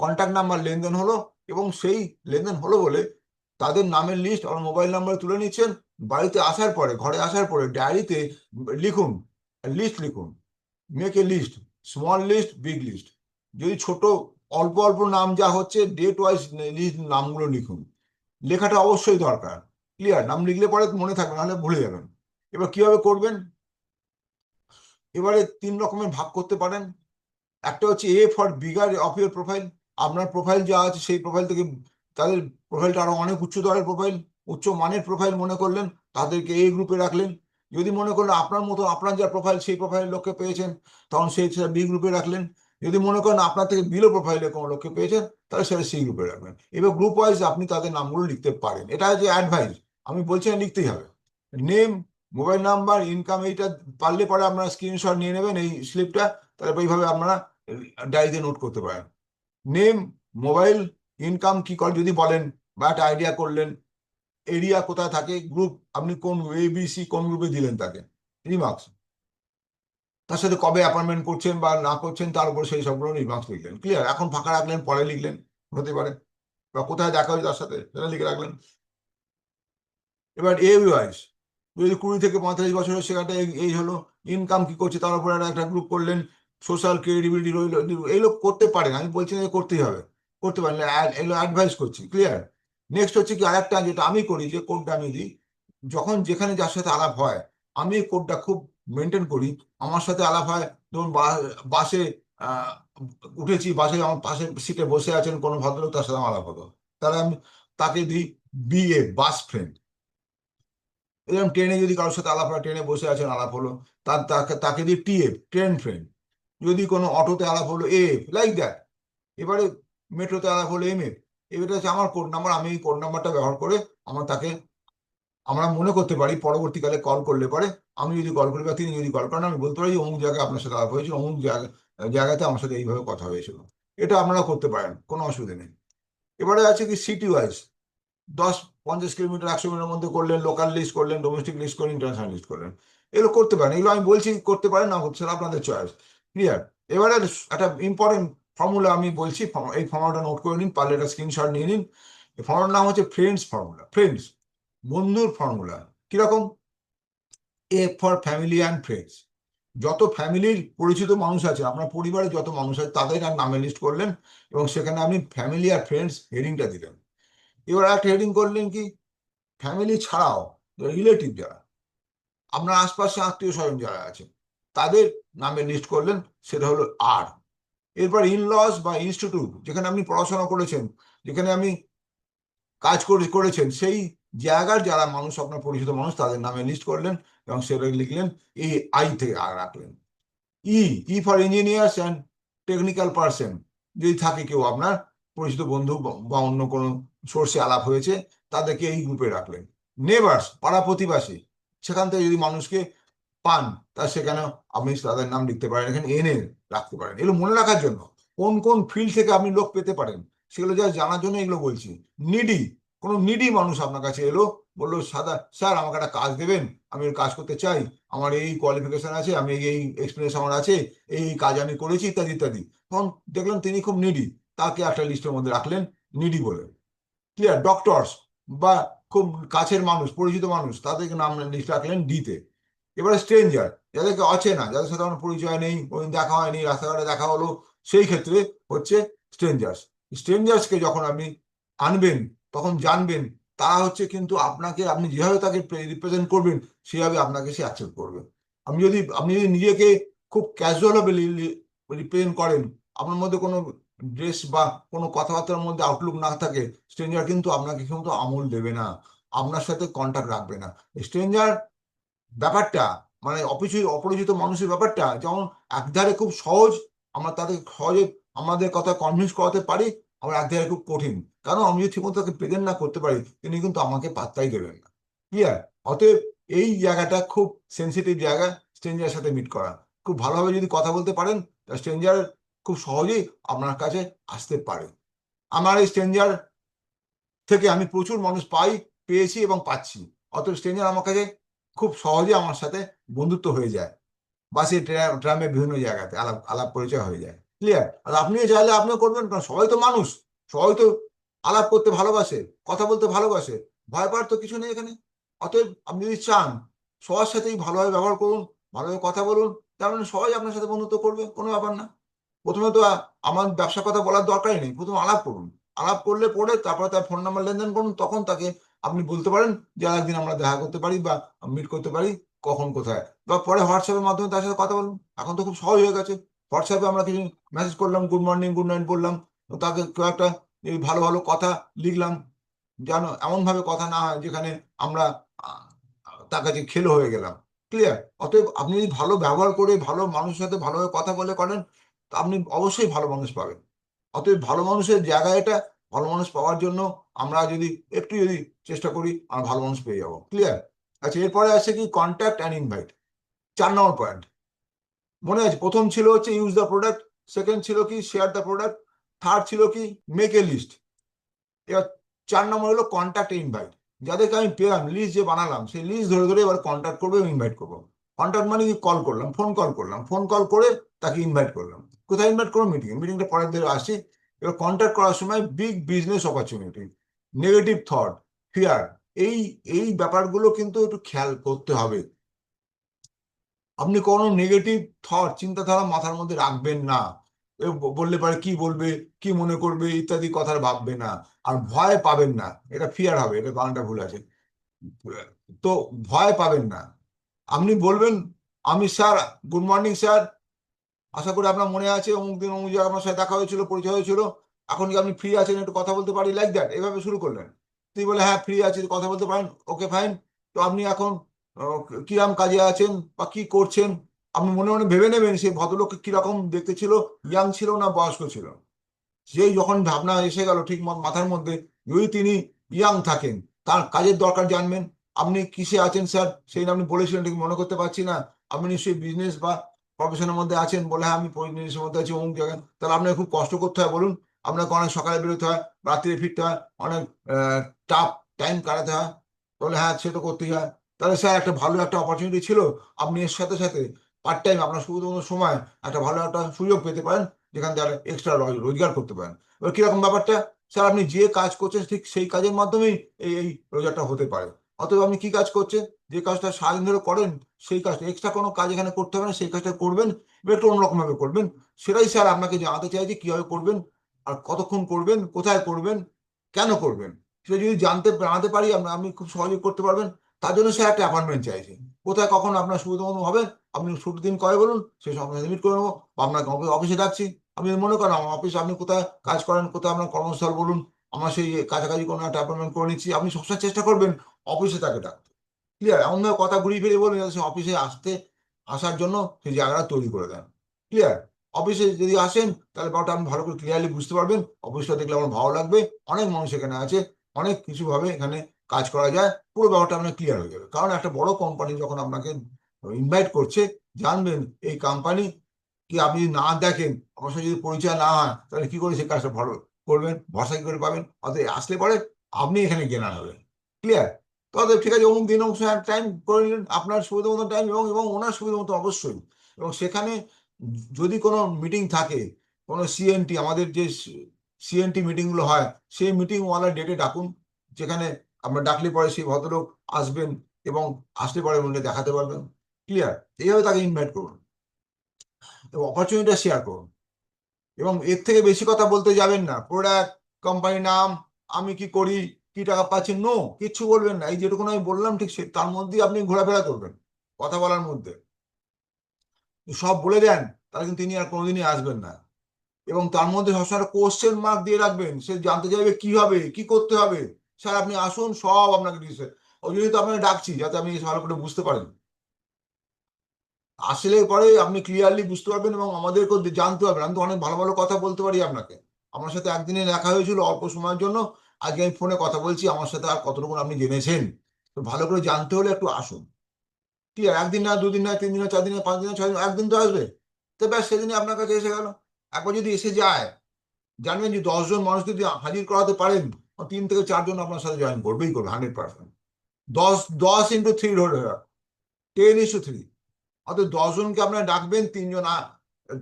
কন্ট্যাক্ট নাম্বার লেনদেন হলো, এবং সেই লেনদেন হলো বলে তাদের নামের লিস্ট আর মোবাইল নাম্বার তুলে নিচ্ছেন। বাড়িতে আসার পরে, ঘরে আসার পরে ডায়েরিতে লিখুন, লিস্ট লিখুন, make a list, small list, big list. যদি ছোট অল্প অল্প নাম যা হচ্ছে, ডেট ওয়াইজ লিস্ট নামগুলো লিখুন। লেখাটা অবশ্যই দরকার। ক্লিয়ার? নাম লিখলে পরে মনে থাকবে, নাহলে ভুলে যাবেন। এবার কিভাবে করবেন? এবারে 3 রকমের ভাগ করতে পারেন। একটা হচ্ছে A for bigger of your profile, আপনার প্রোফাইল যা আছে সেই প্রোফাইল থেকে তাদের প্রোফাইলটা আরো অনেক উচ্চ দরের প্রোফাইল, উচ্চ মানের প্রোফাইল মনে করলেন, তাদেরকে এই গ্রুপে রাখলেন। যদি মনে করলেন আপনার মতো, আপনার যা প্রোফাইল সেই প্রোফাইলের লোককে পেয়েছেন, তখন সেই বি গ্রুপে রাখলেন। যদি মনে করেন আপনার থেকে বিলো প্রোফাইলে কোনো লোককে পেয়েছেন, তাহলে সেটা সি গ্রুপে রাখবেন। এবার গ্রুপ ওয়াইজ আপনি তাদের নামগুলো লিখতে পারেন, এটা হচ্ছে অ্যাডভাইস, আমি বলছি না লিখতেই হবে। নেম, মোবাইল নাম্বার, ইনকাম, এইটা পারলে পরে আপনারা স্ক্রিনশট নিয়ে নেবেন এই স্লিপটা, তাহলে এইভাবে আপনারা ডায়েরিতে নোট করতে পারেন। নেম, মোবাইল, ইনকাম কি করে যদি বলেন, বা একটা আইডিয়া করলেন, এরিয়া কোথায় থাকে, গ্রুপ আপনি কোন ABC কোন গ্রুপে দিলেন তাকে, রিমার্কস, তার সাথে কবে অ্যাপয়েন্টমেন্ট করছেন বা না করছেন তার উপর সেই সবগুলো রিমার্কস লিখলেন। ক্লিয়ার? এখন ফাঁকা রাখলেন, পরে লিখলেন, হতে পারে, বা কোথায় দেখা হয়েছে তার সাথে সেটা লিখে রাখলেন। এবার এজ ওয়াইজ, যদি 20 থেকে 45 বছরের, সেখানে এই হলো। ইনকাম কি করছে তার উপরে একটা গ্রুপ করলেন। সোশ্যাল ক্রেডিবিলিটি রইল, এই লোক করতে পারেন, আমি বলছি না যে করতেই হবে, করতে পারেন, এগুলো অ্যাডভাইস করছি। ক্লিয়ার? নেক্সট হচ্ছে কি আরেকটা, যেটা আমি করি, যে কোডটা আমি দিই, যখন যেখানে যার সাথে আলাপ হয়, আমি এই কোডটা খুব মেনটেন করি। আমার সাথে আলাপ হয়, ধরুন বাসে আহ, উঠেছি, বাসে আমার পাশে সিটে বসে আছেন কোনো ভদ্রলোক, তার সাথে আমার আলাপ হলো, তাহলে আমি তাকে দিই বিএ, বাস ফ্রেন্ড। এরকম ট্রেনে যদি কারোর সাথে আলাপ হয়, ট্রেনে বসে আছেন আলাপ হলো, তাকে তাকে দিই টিএফ, ট্রেন ফ্রেন্ড। যদি কোনো অটোতে আলাপ হলো, এফ, লাইক দ্যাট। এবারে মেট্রোতে আলাপ হলো, এমএফ। এটা হচ্ছে আমার কোড নাম্বার। আমি এই কোড নাম্বারটা ব্যবহার করে তাকে আমরা মনে করতে পারি, পরবর্তীকালে কল করলে পরে, আমি যদি কল করি বা তিনি যদি কল করেন, আমি বলতে পারি যে অমুক জায়গায় আপনার সাথে আলাপ হয়েছিল, অমুক জায়গাতে আমার সাথে এইভাবে কথা হয়েছিল। এটা আপনারা করতে পারেন, কোনো অসুবিধা নেই। এবারে আছে কি সিটি ওয়াইজ, 10, 50 কিলোমিটার, 100 মিটার মধ্যে করলেন, লোকাল লিস্ট করলেন, ডোমেস্টিক লিস্ট করলেন, ইন্টারন্যাশনাল লিস্ট করলেন। এগুলো করতে পারেন, এগুলো আমি বলছি করতে পারেন, না করতে, সেটা আপনাদের চয়েস। ক্লিয়ার? এবারে একটা ইম্পর্টেন্ট ফর্মুলা আমি বলছি, এই ফর্মুলাটা নোট করে নিন, পারলে একটা স্ক্রিনশট নিয়ে নিন। এই ফর্মুলার নাম হচ্ছে ফ্রেন্ডস ফর্মুলা। ফ্রেন্ডস, বন্ধুর ফর্মুলা। কিরকম? এ ফর ফ্যামিলি অ্যান্ড ফ্রেন্ডস। যত ফ্যামিলির পরিচিত মানুষ আছে, আপনার পরিবারে যত মানুষ আছে, তাদের আর নামে লিস্ট করলেন, এবং সেখানে আপনি ফ্যামিলি আর ফ্রেন্ডস হেডিংটা দিলেন। এবার একটা হেডিং করলেন কি, ফ্যামিলি ছাড়াও রিলেটিভ যারা, আপনার আশপাশে আত্মীয় স্বজন যারা আছে, তাদের নামে লিস্ট করলেন, সেটা হলো আর। এরপর ইনলস বা ইনস্টিটিউট, যেখানে আপনি পড়াশোনা করেছেন, যেখানে আপনি কাজ করেছেন, সেই জায়গার যারা মানুষ, আপনার পরিচিত মানুষ, তাদের নামে লিস্ট করলেন, এবং সেটা লিখলেন, এই আই থেকে আর রাখলেন। E, E for engineers and technical person, যদি থাকে কেউ আপনার পরিচিত বন্ধু বা অন্য কোনো সোর্সে আলাপ হয়েছে, তাদেরকে এই গ্রুপে রাখলেন। নেবার্স, পাড়া প্রতিবেশী, সেখান থেকে যদি মানুষকে পান, তা সেখানে আপনি তাদের নাম লিখতে পারেন, এখানে এনে রাখতে পারেন। এগুলো মনে রাখার জন্য, কোন কোন ফিল্ড থেকে আপনি লোক পেতে পারেন সেগুলো যা জানার জন্য এগুলো বলছি। নিডি, কোনো নিডি মানুষ আপনার কাছে এলো, বললো সাদা স্যার আমাকে একটা কাজ দেবেন, আমি ওই কাজ করতে চাই, আমার এই কোয়ালিফিকেশন আছে, আমি এই এক্সপিরিয়েন্স আমার আছে, এই কাজ আমি করেছি, ইত্যাদি ইত্যাদি। তখন দেখলাম তিনি খুব নিডি, তাকে একটা লিস্টের মধ্যে রাখলেন, নিডি বলে। ক্লিয়ার? ডক্টরস বা খুব কাছের মানুষ, পরিচিত মানুষ, তাদেরকে নাম লিস্ট রাখলেন ডিতে। এবারে স্ট্রেঞ্জার, যাদেরকে অচেনা, যাদের সাথে আমার পরিচয় নেই, ওই দেখা হয়নি, রাস্তাঘাটে দেখা হলো, সেই ক্ষেত্রে হচ্ছে স্ট্রেঞ্জার্স। স্ট্রেঞ্জার্সকে যখন আপনি আনবেন, তখন জানবেন তারা হচ্ছে কিন্তু আপনাকে, আপনি যেভাবে তাকে রিপ্রেজেন্ট করবেন, সেভাবে আপনাকে সে অ্যাকসেপ্ট করবে। আপনি যদি নিজেকে খুব ক্যাজুয়াল ভাবে রিপ্রেজেন্ট করেন, আপনার মধ্যে কোনো ড্রেস বা কোনো কথাবার্তার মধ্যে আউটলুক না থাকে, স্ট্রেঞ্জার কিন্তু আপনাকে কিন্তু আমল দেবে না, আপনার সাথে কন্ট্যাক্ট রাখবে না। স্ট্রেঞ্জার ব্যাপারটা, মানে অপরিচিত মানুষের ব্যাপারটা, যেমন একধারে খুব সহজ, আমরা তাদের সহজে আমাদের কথা কনভিন্স করাতে পারি, আবার একধারে খুব কঠিন। কারণ আমি যদি ঠিকমতো তাকে প্রেজেন্ট না করতে পারি, তিনি কিন্তু আমাকে পাত্তাই দেবেন না। ক্লিয়ার? অতএব এই জায়গাটা খুব সেন্সিটিভ জায়গা, স্ট্রেঞ্জারের সাথে মিট করা। খুব ভালোভাবে যদি কথা বলতে পারেন, তা স্ট্রেঞ্জার খুব সহজেই আপনার কাছে আসতে পারে। আমার এই স্ট্রেঞ্জার থেকে আমি প্রচুর মানুষ পেয়েছি এবং পাচ্ছি। অতএব স্ট্রেঞ্জার আমার কাছে খুব সহজে আমার সাথে বন্ধুত্ব হয়ে যায়। বাসে, ট্রামে, বিভিন্ন জায়গাতে আলাপ আলাপ পরিচয় হয়ে যায়। ক্লিয়ার? আর আপনিও চাইলে আপনিও করবেন, কারণ সবাই তো মানুষ, সবাই তো আলাপ করতে ভালোবাসে, কথা বলতে ভালোবাসে, ভয় পাওয়ার তো কিছু নেই এখানে। অতএব আপনি যদি চান, সবার সাথেই ভালোভাবে ব্যবহার করুন, ভালোভাবে কথা বলুন, তার মানে সবাই আপনার সাথে বন্ধুত্ব করবে, কোনো ব্যাপার না। প্রথমে তো আমার ব্যবসার কথা বলার দরকারই নেই, প্রথমে আলাপ করুন। আলাপ করলে পরে তারপরে তার ফোন নাম্বার লেনদেন করুন, তখন তাকে আপনি বলতে পারেন যে একদিন আমরা দেখা করতে পারি বা মিট করতে পারি, কখন কোথায়। বা পরে হোয়াটসঅ্যাপের মাধ্যমে তার সাথে কথা বলুন, এখন তো খুব সহজ হয়ে গেছে। হোয়াটসঅ্যাপে আমরা কিছু মেসেজ করলাম, গুড মর্নিং, গুড নাইট বললাম, তো তাকে কেউ একটা এই ভালো ভালো কথা লিখলাম, যেন এমনভাবে কথা না হয় যেখানে আমরা আহ, তার কাছে খেলো হয়ে গেলাম। ক্লিয়ার? অতএব আপনি যদি ভালো ব্যবহার করে ভালো মানুষের সাথে ভালোভাবে কথা বলে করেন, তো আপনি অবশ্যই ভালো মানুষ পাবেন। অতএব ভালো মানুষের জায়গা এটা। ভালো মানুষ পাওয়ার জন্য আমরা যদি একটু যদি চেষ্টা করি, আমরা ভালো মানুষ পেয়ে যাবো। ক্লিয়ার? আচ্ছা, এরপরে আছে কি contact and invite, 4 number point. মনে আছে, প্রথম ছিল হচ্ছে ইউজ দ্য প্রোডাক্ট, সেকেন্ড ছিল কি শেয়ার দ্য প্রোডাক্ট, থার্ড ছিল কি মেক এ লিস্ট। এবার 4 নম্বর হলো কন্ট্যাক্ট ইনভাইট। যাদেরকে আমি পেলাম, লিস্ট যে বানালাম, সেই লিস্ট ধরে ধরে এবার কন্ট্যাক্ট করবো, ইনভাইট করবো। কন্ট্যাক্ট মানে কি, কল করলাম, ফোন কল করলাম, ফোন কল করে তাকে ইনভাইট করলাম। কোথায় ইনভাইট করবো? মিটিংটা পরের দিকে আসি। এবার কন্ট্যাক্ট করার সময় big business opportunity, negative thought, fear, এই এই ব্যাপারগুলো কিন্তু একটু খেয়াল করতে হবে। আপনি কোনো নেগেটিভ থট, চিন্তাধারা মাথার মধ্যে রাখবেন না। বললে পারে কি বলবে, কি মনে করবে, ইত্যাদি কথা ভাববে না। আর ভয় পাবেন না, এটা ফিয়ার হবে, এটা বানানটা ভুল আছে। তো ভয় পাবেন না। আপনি বলবেন, আমি স্যার, গুড মর্নিং স্যার, আশা করি আপনার মনে আছে অমুক দিন অমুক জায়গায় আপনার সাথে দেখা হয়েছিল, পরিচয় হয়েছিল, এখন কি আপনি ফ্রি আছেন, একটু কথা বলতে পারি, লাইক দ্যাট, এভাবে শুরু করলেন। তুই বলে হ্যাঁ ফ্রি আছি, কথা বলতে পারেন, ওকে ফাইন। তো আপনি এখন কিরম কাজে আছেন বা কি করছেন, আপনি মনে মনে ভেবে নেবেন সেই ভদ্রলোক কিরকম দেখতে ছিল, ইয়াং ছিল না বয়স্ক ছিল। সেই যখন ভাবনা এসে গেল ঠিক মাথার মধ্যে, যদি তিনি ইয়াং থাকেন, তার কাজের দরকার জানবেন। আপনি কিসে আছেন স্যার, সেই আপনি বলেছিলেন, ঠিক মনে করতে পারছি না। আপনি নিশ্চয়ই বিজনেস বা প্রফেশনের মধ্যে আছেন, বলে হ্যাঁ আমি বিজনেসের মধ্যে আছি অমুক জায়গায়। তাহলে আপনাকে খুব কষ্ট করতে হয় বলুন, আপনাকে অনেক সকালে বেরোতে হয়, রাত্রে ফিরতে হয়, অনেক টাফ টাইম কাটাতে হয়। তাহলে হ্যাঁ সে তো করতেই হয়। তাহলে স্যার একটা ভালো একটা অপরচুনিটি ছিল, আপনি এর সাথে সাথে পার্ট টাইম আপনার শুধুমাত্র সময় একটা ভালো একটা সুযোগ পেতে পারেন, যেখান থেকে এক্সট্রা রোজগার করতে পারেন। এবার কিরকম ব্যাপারটা, স্যার আপনি যে কাজ করছেন ঠিক সেই কাজের মাধ্যমেই এই রোজগারটা হতে পারে। অতএব আপনি কি কাজ করছেন, যে কাজটা সারাদিন ধরে করেন, সেই কাজটা এক্সট্রা কোনো কাজ এখানে করতে হবে না, সেই কাজটা করবেন, এবার একটু অন্যরকম ভাবে করবেন। সেটাই স্যার আপনাকে জানাতে চাইছি, কিভাবে করবেন, আর কতক্ষণ করবেন, কোথায় করবেন, কেন করবেন, সেটা যদি জানাতে পারি আমরা, আপনি খুব সহজে করতে পারবেন। তার জন্য স্যার একটা অ্যাপয়েন্টমেন্ট চাইছি, কোথায় কখন আপনার সুবিধা মতো হবে, আপনি ছুটির দিন কয় বলুন, সেই সময় লিমিট করে নেবো, বা আপনাকে অফিসে ডাকছি। আপনি মনে করেন আমার অফিস, আপনি কোথায় কাজ করেন, কোথায় আপনার কর্মস্থল বলুন, আমার সেই কাছাকাছি কোনো একটা অ্যাপয়েন্টমেন্ট করে নিচ্ছি। আপনি সবসময় চেষ্টা করবেন অফিসে তাকে ডাকতে, ক্লিয়ার, এমনভাবে কথা ঘুরিয়ে ফিরিয়ে বলবেন যাতে সে অফিসে আসার জন্য সেই জায়গাটা তৈরি করে দেন, ক্লিয়ার। অফিসে যদি আসেন তাহলে ব্যাপারটা আপনি ভালো করে ক্লিয়ারলি বুঝতে পারবেন, অফিসটা দেখলে আমার ভালো লাগবে, অনেক মানুষ এখানে আছে, অনেক কিছু ভাবে এখানে কাজ করা যায়, পুরো ব্যাপারটা আপনার ক্লিয়ার হয়ে যাবে। কারণ একটা বড় কোম্পানি যখন আপনাকে ইনভাইট করছে, জানবেন এই কোম্পানি কি, আপনি যদি না দেখেন, আমার সাথে যদি পরিচয় না হয়, তাহলে কি করে সেই কাজটা ভালো করবেন, ভরসা কি করে পাবেন, অতএব আসলে পরে আপনি এখানে জ্ঞান হবেন, ক্লিয়ার। তবে ঠিক আছে, অমুক দিন অমুক সময় টাইম করে নিলেন, আপনার সুবিধা মতো টাইম, এবং এবং ওনার সুবিধা মতো অবশ্যই। এবং সেখানে যদি কোনো মিটিং থাকে, কোনো সিএনটি, আমাদের যে সিএনটি মিটিংগুলো হয়, সেই মিটিং ওয়ালা ডেটে ডাকুন, যেখানে আমরা ডাকলে পরে সেই ভদ্রলোক আসবেন, এবং আসলে পরে উনি দেখাতে পারবেন, ক্লিয়ার। এইভাবে তাকে ইনভাইট করুন এবং অপরচুনিটিটা শেয়ার করুন। এবং এর থেকে বেশি কথা বলতে যাবেন না, প্রোডাক্ট, কোম্পানির নাম, আমি কি করি, কি টাকা পাচ্ছি, নো, কিচ্ছু বলবেন না। এই যেটুকু আমি বললাম ঠিক তার মধ্যেই আপনি ঘোরাফেরা করবেন, কথা বলার মধ্যে সব বলে দেন, তাহলে কিন্তু তিনি আর কোনোদিনই আসবেন না। এবং তার মধ্যে সবসময় কোশ্চেন মার্ক দিয়ে রাখবেন, সে জানতে চাইবে কি হবে, কি করতে হবে। স্যার আপনি আসুন, সব আপনাকে দিচ্ছে, ওই জন্যই তো আপনাকে ডাকছি, যাতে আপনি ভালো করে বুঝতে পারেন। আসলে পরে আপনি ক্লিয়ারলি বুঝতে পারবেন, এবং আমাদেরকেও জানতে পারবেন, আমি তো অনেক ভালো ভালো কথা বলতে পারি আপনাকে। আমার সাথে একদিনে দেখা হয়েছিল অল্প সময়ের জন্য, আজকে আমি ফোনে কথা বলছি, আমার সাথে আর কতটুকু আপনি জেনেছেন। তো ভালো করে জানতে হলে একটু আসুন, ঠিক আছে, একদিন না, দুদিন না, 3 দিন না, 4 দিন না, 5 দিন না, 6 দিন, একদিন তো আসবে। তো ব্যাস সেদিনই আপনার কাছে এসে গেল। একবার যদি এসে যায়, জানবেন যে 10 জন মানুষ যদি হাজির করাতে পারেন, 3 থেকে 4 জন আপনার সাথে জয়েন করবেই করবে, 100%। 10 10 × 3 ধরে রাখ, 10:3। অর্থাৎ 10 জনকে আপনারা ডাকবেন,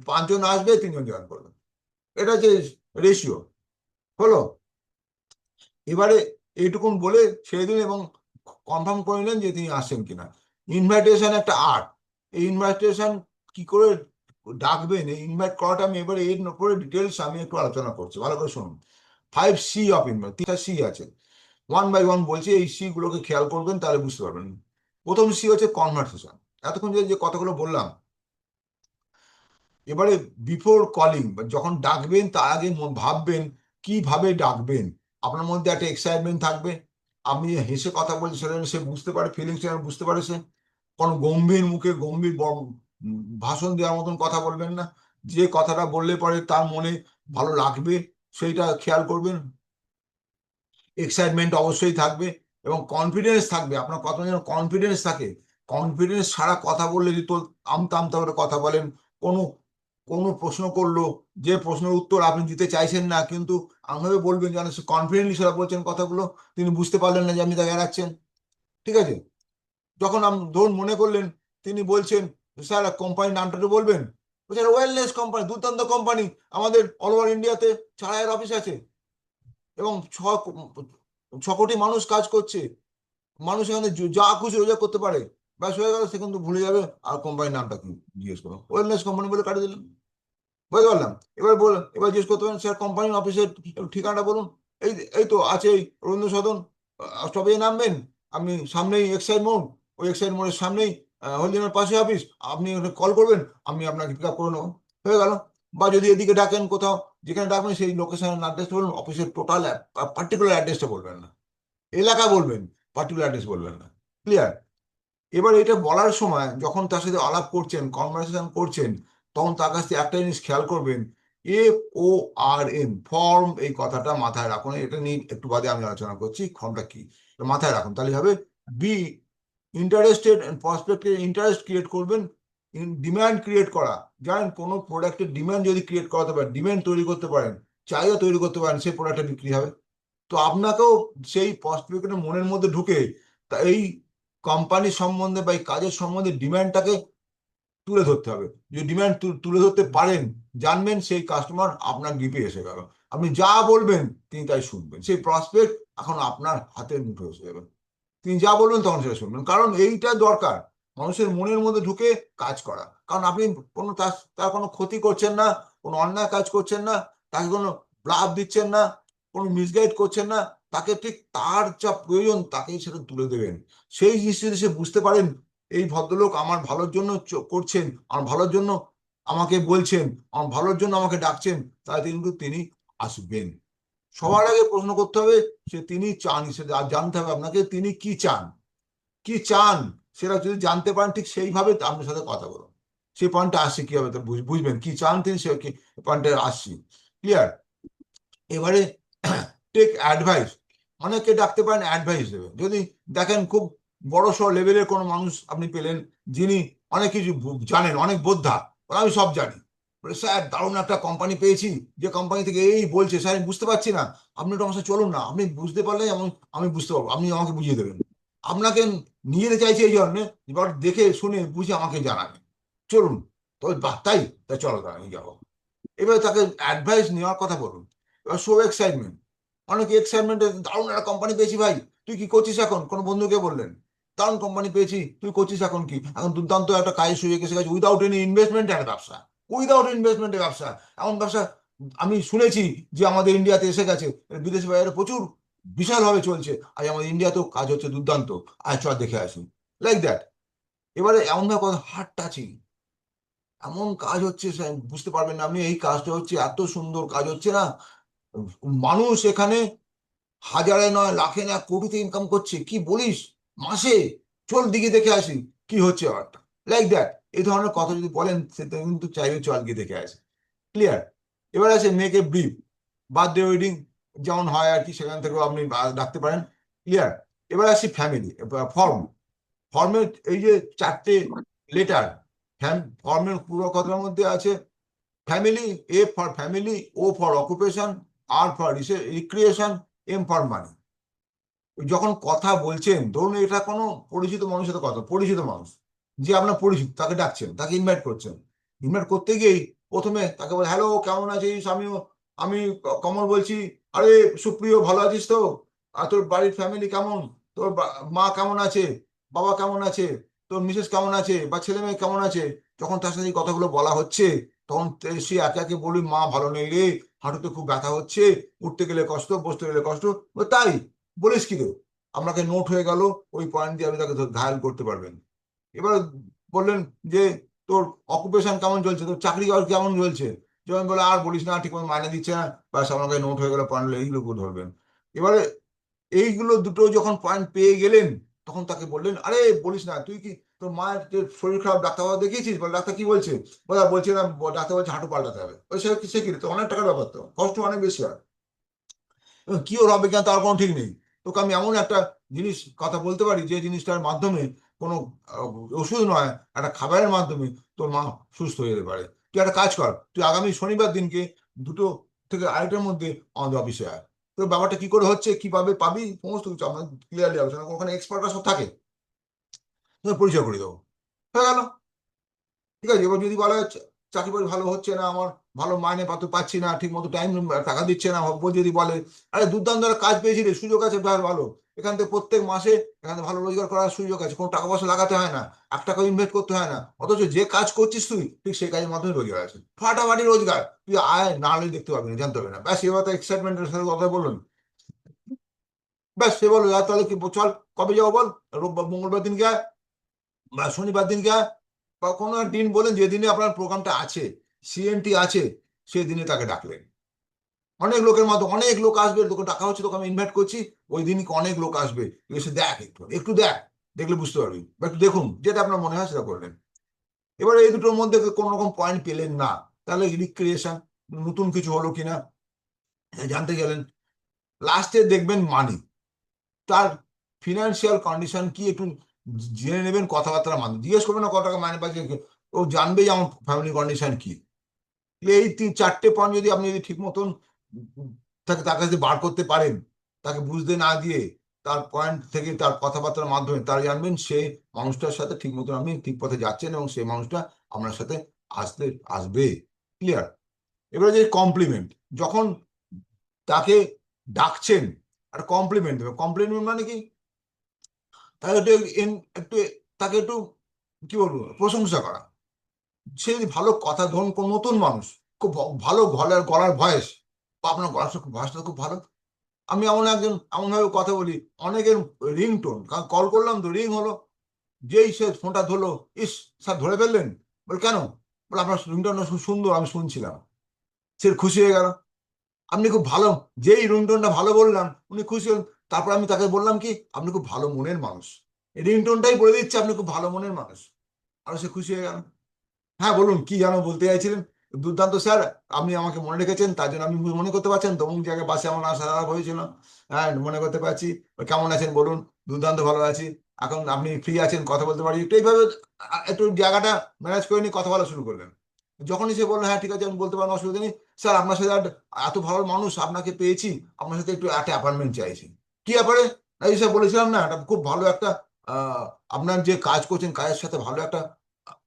5 জন আসবে, 3 জন জয়েন করবেন, এটা যে রেশিও হলো। এবারে এইটুকুন বলে ছেড়ে দিন, এবং কনফার্ম করে নিলেন যে তিনি আসছেন কিনা। ইনভাইটেশন একটা আর্ট, এই ইনভাইটেশন কি করে ডাকবেন, এই ইনভাইট করাটা, আমি এবারে এর উপরে ডিটেলস আমি একটু আলোচনা করছি, ভালো করে শুনুন। 5C অফ ইনভাইট, 3টা C আছে, 1 বাই 1 বলছি, এই সি গুলোকে খেয়াল করবেন, তাহলে বুঝতে পারবেন। প্রথম সি হচ্ছে কনভারসেশন, এতক্ষণ যে যে কথাগুলো বললাম। এবারে বিফোর কলিং, যখন ডাকবেন তার আগে ভাববেন কিভাবে ডাকবেন। আপনার মধ্যে একটা এক্সাইটমেন্ট থাকবে, আপনি হেসে কথা বলছেন সেটা যেন সে বুঝতে পারে, ফিলিংস যেন বুঝতে পারে সে। কোনো গম্ভীর মুখে গম্ভীর ভাষণ দেওয়ার মতন কথা বলবেন না, যে কথাটা বললে পরে তার মনে ভালো লাগবে সেইটা খেয়াল করবেন। এক্সাইটমেন্ট অবশ্যই থাকবে, এবং কনফিডেন্স থাকবে, আপনার কথা যেন কনফিডেন্স থাকে। কনফিডেন্স ছাড়া কথা বললে যদি তো আমতা আমতা করে কথা বলেন, কোনো কোনো প্রশ্ন করলো, যে প্রশ্নের উত্তর আপনি দিতে চাইছেন না, কিন্তু আমাকে বলবেন যেন সে কনফিডেন্টলি সেটা বলছেন কথাগুলো, তিনি বুঝতে পারলেন না যে আপনি তাকে এড়াচ্ছেন, ঠিক আছে। যখন আপনি ধরুন মনে করলেন তিনি বলছেন, স্যার কোম্পানির নামটা তো বলবেন, বলছেন ওয়েলনেস কোম্পানি, দুর্দান্ত কোম্পানি, আমাদের অল ওভার ইন্ডিয়াতে 4 হাজার অফিস আছে, এবং 6 কোটি মানুষ কাজ করছে, মানুষ এখানে যা খুশি রোজা করতে পারে, ব্যাস হয়ে গেল, সে কিন্তু ভুলে যাবে আর কোম্পানির নামটা কি জিজ্ঞেস করো, ওয়েলনেস কোম্পানি বলে কাটিয়ে দিলাম, বুঝতে পারলাম। এবার জিজ্ঞেস করতে পারেন, স্যার কোম্পানির অফিসের ঠিকানাটা বলুন। এই এই তো আছে, এই রবীন্দ্র সদন, স্টপেজে নামবেন, আপনি সামনেই এক্সাইড মোড়, ওই এক্সাইড মোড়ের সামনেই হলদিয়ার পাশে অফিস, আপনি কল করবেন, আমি আপনাকে পিক আপ করে নেবো, হয়ে গেল। বা যদি এদিকে ডাকেন কোথাও, যেখানে ডাকবেন সেই লোকেশনের অ্যাড্রেসটা বলবেন, অফিসের টোটাল পার্টিকুলার অ্যাড্রেসটা বলবেন না, এলাকা বলবেন, পার্টিকুলার অ্যাড্রেস বলবেন না। ক্লিয়ার? এবার এটা বলার সময় যখন তার সাথে আলাপ করছেন, কনভারসেশন করছেন, তখন তার কাছ থেকে একটা জিনিস খেয়াল করবেন, FORM, ফর্ম, এই কথাটা মাথায় রাখুন। এটা নিয়ে একটু বাদে আমি আলোচনা করছি ফর্মটা কি, এটা মাথায় রাখুন, তাহলে হবে। বি ইন্টারেস্টেড অ্যান্ড প্রসপেক্টের ইন্টারেস্ট ক্রিয়েট করবেন, ডিমান্ড ক্রিয়েট করা। জানেন কোনো প্রোডাক্টের ডিমান্ড যদি ক্রিয়েট করাতে পারেন, ডিমান্ড তৈরি করতে পারেন, চাহিদা তৈরি করতে পারেন, সেই প্রোডাক্টটা বিক্রি হবে। তো আপনাকেও সেই প্রসপেক্টের মনের মধ্যে ঢুকে তা এই কোম্পানি সম্বন্ধে বা এই কাজের সম্বন্ধে ডিমান্ডটাকে তুলে ধরতে হবে। যদি ডিমান্ড তুলে ধরতে পারেন, জানবেন সেই কাস্টমার আপনার গ্রিপে এসে গেল। আপনি যা বলবেন তিনি তাই শুনবেন, সেই প্রসপেক্ট এখন আপনার হাতের মুঠো এসে যাবে। তিনি যা বলবেন তখন সেটা শুনবেন, কারণ এইটা দরকার, মানুষের মনের মধ্যে ঢুকে কাজ করা। কারণ আপনি কোনো তার তার কোনো ক্ষতি করছেন না, কোনো অন্যায় কাজ করছেন না, তাকে কোনো লাভ দিচ্ছেন না, কোনো মিসগাইড করছেন না, তাকে ঠিক তার যা প্রয়োজন তাকেই সেটা তুলে দেবেন। সেই জিনিসটা যদি সে বুঝতে পারেন এই ভদ্রলোক আমার ভালোর জন্য করছেন, আমার ভালোর জন্য আমাকে বলছেন, আমার ভালোর জন্য আমাকে ডাকছেন, তাহলে কিন্তু তিনি আসবেন। সবার আগে প্রশ্ন করতে হবে সে তিনি চান, সেটা জানতে হবে আপনাকে তিনি কি চান, কি চান। সেটা যদি জানতে পারেন ঠিক সেইভাবে আপনার সাথে কথা বলুন। সেই পয়েন্টটা আসছে কিভাবে তা বুঝবেন কি চান তিনি, সে পয়েন্টে আসছি। ক্লিয়ার? এবারে টেক অ্যাডভাইস, অনেককে ডাকতে পারেন অ্যাডভাইস দেবে। যদি দেখেন খুব বড় সড় লেভেলের কোনো মানুষ আপনি পেলেন যিনি অনেক কিছু জানেন, অনেক বোদ্ধা, বলে, আমি সব জানি, বলে স্যার দারুণ একটা কোম্পানি পেয়েছি, যে কোম্পানি থেকে এই বলছে, স্যার আমি বুঝতে পারছি না, আপনি একটু আমার সাথে চলুন না, আপনি বুঝতে পারলে আমি আমি বুঝতে পারবো, আপনি আমাকে বুঝিয়ে দেবেন। আপনাকে নিয়ে যেতে চাইছে এই জন্য, এবার দেখে শুনে বুঝে আমাকে জানাবেন, চলুন। তবে বাহ, তাই তাই চলো আমি যাবো। এবার তাকে অ্যাডভাইস নেওয়ার কথা বলুন। এবার শো এক্সাইটমেন্ট, অনেকে এক্সাইটমেন্টে দারুণ একটা কোম্পানি পেয়েছি ভাই, তুই কি করছিস এখন, কোনো বন্ধুকে বললেন দারুণ কোম্পানি পেয়েছি, তুই করছিস এখন কি, এখন দুর্দান্ত একটা কাজের সুযোগ এসে গেছে, উইদাউট এনি ইনভেস্টমেন্ট একটা ব্যবসা, উইদাউট ইনভেস্টমেন্টের ব্যবসা, এমন ব্যবসা আমি শুনেছি যে আমাদের ইন্ডিয়াতে এসে গেছে, বিদেশি বাইরে প্রচুর বিশালভাবে চলছে, আজ আমাদের ইন্ডিয়াতেও কাজ হচ্ছে দুর্দান্ত, আজ চল দেখে আসুন, লাইক দ্যাট। এবারে এমনভাবে কথা হার্ট টাচিং, এমন কাজ হচ্ছে সে বুঝতে পারবেন না আপনি, এই কাজটা হচ্ছে এত সুন্দর কাজ হচ্ছে না, মানুষ এখানে হাজারে নয় লাখে না কোটিতে ইনকাম করছে, কি বলিস, মাসে, চল দিকে দেখে আসি কি হচ্ছে ব্যাপারটা, লাইক দ্যাট। এই ধরনের কথা যদি বলেন সেটা কিন্তু চাইবে চল গিয়ে দেখে আসি। ক্লিয়ার? এবার আছে make a brief, birthday wedding যেমন হয় আর কি, সেখান থেকেও আপনি রাখতে পারেন। ক্লিয়ার? এবার আসি ফ্যামিলি ফর্ম, ফর্মের এই যে চারটে লেটার, ফর্মের পুরো কথার মধ্যে আছে family, A for family, O for occupation, R for recreation, M for money. যখন কথা বলছেন ধরুন এটা কোনো পরিচিত মানুষের সাথে কথা, পরিচিত মানুষ যে আপনার পরিচিত, তাকে ডাকছেন, তাকে ইনভাইট করছেন, ইনভাইট করতে গিয়েই প্রথমে তাকে বলে হ্যালো কেমন আছিস, আমি কমল বলছি, আরে সুপ্রিয় ভালো আছিস তো, আর তোর বাড়ির ফ্যামিলি কেমন, তোর মা কেমন আছে, বাবা কেমন আছে, তোর মিসেস কেমন আছে, বা ছেলে মেয়ে কেমন আছে। যখন তার সাথে এই কথাগুলো বলা হচ্ছে তখন সে একে একে বলি মা ভালো নেই রে, হাঁটুতে খুব ব্যথা হচ্ছে, উঠতে গেলে কষ্ট, বসতে গেলে কষ্ট। তাই বলিস কি রে, আপনাকে নোট হয়ে গেল, ওই পয়েন্ট দিয়ে আপনি তাকে ঘায়াল করতে পারবেন। এবার বললেন যে তোর অকুপেশন কেমন চলছে, তোর চাকরি বাকরি কেমন চলছে, যেমন বলে আর বলিস না ঠিক মতো মাইনে দিচ্ছে না, ব্যাস আপনাকে নোট হয়ে গেলে পয়েন্ট, এইগুলো ধরবেন। এবারে এইগুলো দুটো যখন পয়েন্ট পেয়ে গেলেন তখন তাকে বললেন আরে বলিস না তুই কি, তোর মায়ের যে শরীর খারাপ, ডাক্তারবাবু দেখিয়েছিস, বলে ডাক্তার কি বলছে, বলে বলছে না, ডাক্তার বলছে হাঁটু পাল্টাতে হবে, ওই সে কি তো অনেক টাকার ব্যাপার, তো কষ্ট অনেক বেশি হয়, কি ওর হবে কেন তার কোনো ঠিক নেই। তোকে আমি এমন একটা জিনিস কথা বলতে পারি যে জিনিসটার মাধ্যমে কোনো ওষুধ নয়, একটা খাবারের মাধ্যমে তোর মা সুস্থ হয়ে যেতে পারে। তুই একটা কাজ কর, তুই আগামী শনিবার দিনকে 2টো থেকে আড়াইটার মধ্যে আমাদের অফিসে আয়, তোর ব্যাপারটা কি করে হচ্ছে, কিভাবে পাবি, সমস্ত কিছু আমরা ক্লিয়ারলি আলোচনা করবো। ওখানে এক্সপার্টরা সব থাকে, তোর পরিচয় করে দেবো, হয়ে গেল। ঠিক আছে? এবার যদি বলা হয় চাকরি বাকরি ভালো হচ্ছে না আমার, ভালো মাইনে পাত্র পাচ্ছি না, ঠিক মতো টাইম টাকা দিচ্ছে না, যদি বলে আরে দুর্দান্ত একটা কাজ পেয়েছি রে, সুযোগ আছে বেশ ভালো, এখান থেকে প্রত্যেক মাসে এখান থেকে ভালো রোজগার করার সুযোগ আছে, কোনো টাকা পয়সা লাগাতে হয় না, 1 টাকা ইনভেস্ট করতে হয় না, অথচ যে কাজ করছিস তুই ঠিক সেই কাজের মাধ্যমে রোজগার আছে, ফাটাফাটি রোজগার, তুই আয় না হলে দেখতে পাবি না, জানতে হবে না, ব্যাস এবার তো এক্সাইটমেন্টের সাথে কথা বলুন, ব্যাস সে বলো তাহলে কি চল কবে যাবো বল, রোববার মঙ্গলবার দিনকে আয়, বা শনিবার দিনকে বা কোনো এক দিন বলেন যেদিনে আপনার প্রোগ্রামটা আছে, সিএনটি আছে, সেই দিনে তাকে ডাকলেন। অনেক লোকের মতো অনেক লোক আসবে, তোকে ডাকা হচ্ছে, তোকে আমি ইনভাইট করছি, ওই দিনই অনেক লোক আসবে, এসে দেখ, একটু একটু দেখ, দেখলে বুঝতে পারবি, বা একটু দেখুন, যেটা আপনার মনে হয় সেটা করলেন। এবার এই দুটোর মধ্যে কোনো রকম পয়েন্ট পেলেন না, তাহলে রিক্রিয়েশন, নতুন কিছু হলো কিনা জানতে গেলেন। লাস্টে দেখবেন মানি, তার ফিনান্সিয়াল কন্ডিশন কি একটু জেনে নেবেন কথাবার্তার মাধ্যমে, জিজ্ঞেস করবেন না কত টাকা মাইনে পাচ্ছে, ও জানবে যে আমার ফ্যামিলি কন্ডিশন কি। এই চারটে পয়েন্ট যদি আপনি যদি ঠিক মতন তাকে তার কাছে বার করতে পারেন, তাকে বুঝতে না দিয়ে তার পয়েন্ট থেকে তার কথাবার্তার মাধ্যমে তার জানবেন সে মানুষটার সাথে ঠিক মতন আপনি ঠিক পথে যাচ্ছেন এবং সেই মানুষটা আপনার সাথে আসতে আসবে। ক্লিয়ার? এবারে যে কমপ্লিমেন্ট, যখন তাকে ডাকছেন আর কমপ্লিমেন্ট দেবে, কমপ্লিমেন্ট মানে কি, তাকে একটু একটু তাকে একটু কি বলবো প্রশংসা করা। সে যদি ভালো কথা, ধরুন কোন নতুন মানুষ, খুব ভালো গলার গলার ভয়েস, বা আপনার গলার ভয়েসটা খুব ভালো। আমি এমনভাবে কথা বলি, অনেকের রিংটোন, কল করলাম তো রিং হলো, যেই সে ফোনটা ধরলো, ইস স্যার ধরে ফেললেন, বল কেন, বলে আপনার রিংটোনটা খুব সুন্দর, আমি শুনছিলাম, সে খুশি হয়ে গেল। আপনি খুব ভালো, যেই রিংটোনটা ভালো বললাম উনি খুশি হলেন। তারপর আমি তাকে বললাম কি, আপনি খুব ভালো মনের মানুষ, এই রিংটোনটাই বলে দিচ্ছে আপনি খুব ভালো মনের মানুষ, আর সে খুশি হয়ে গেল। হ্যাঁ বলুন, কি যেন বলতে চাইছিলেন? দুর্দান্ত স্যার, আপনি আমাকে মনে রেখেছেন, তার জন্য আপনি মনে করতে পারছেন তো অমুক জায়গায় বাসে আমার আসা যাওয়া হয়েছিল। হ্যাঁ মনে করতে পারছি। কেমন আছেন বলুন? দুর্দান্ত ভালো আছি। এখন আপনি ফ্রি আছেন, কথা বলতে পারি একটু, এইভাবে একটু জায়গাটা ম্যানেজ করে নিয়ে কথা বলা শুরু করলেন। যখনই সে বললো হ্যাঁ ঠিক আছে আমি বলতে পারেন, অসুবিধা নেই স্যার, আপনার সাথে এত ভালো মানুষ আপনাকে পেয়েছি, আপনার সাথে একটু একটা অ্যাপয়েন্টমেন্ট চাইছি। কি ব্যাপারে? এই স্যার বলেছিলাম না, একটা খুব ভালো একটা আপনার যে কাজ করছেন কাজের সাথে ভালো একটা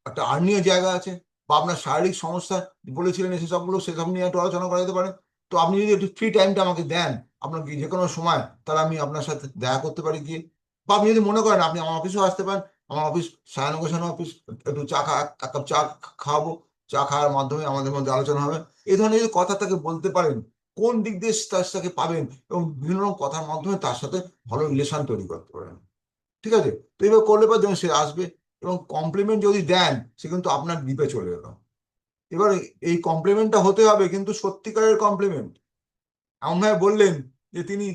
একটা আর্নিং জায়গা আছে, বা আপনার শারীরিক সমস্যা বলেছিলেন সেসবগুলো, সেসব নিয়ে একটু আলোচনা করা যেতে পারে। তো আপনি যদি একটু ফ্রি টাইমটা আমাকে দেন, আপনার কি যে কোনো সময়, তাহলে আমি আপনার সাথে দেখা করতে পারি গিয়ে। বা আপনি যদি মনে করেন আপনি আমার অফিসেও আসতে পারেন, আমার অফিস সায়ন গোছানো অফিস, একটু চা এক কাপ চা খাওয়াবো, চা খাওয়ার মাধ্যমে আমাদের মধ্যে আলোচনা হবে। এই ধরনের যদি কথা তাকে বলতে পারেন, কোন দিক দিয়ে তার সাথে পাবেন, এবং বিভিন্ন রকম কথার মাধ্যমে তার সাথে ভালো রিলেশন তৈরি করতে পারেন। ঠিক আছে? তো এইভাবে করলে পর দেখুন সে আসবে, এবং কমপ্লিমেন্ট যদি দেন সে কিন্তু আপনার দ্বীপে চলে এলো। এবার এই কমপ্লিমেন্টটা হতে হবে কিন্তু সত্যিকারের কমপ্লিমেন্ট। এমনভাবে বললেন যে তিনি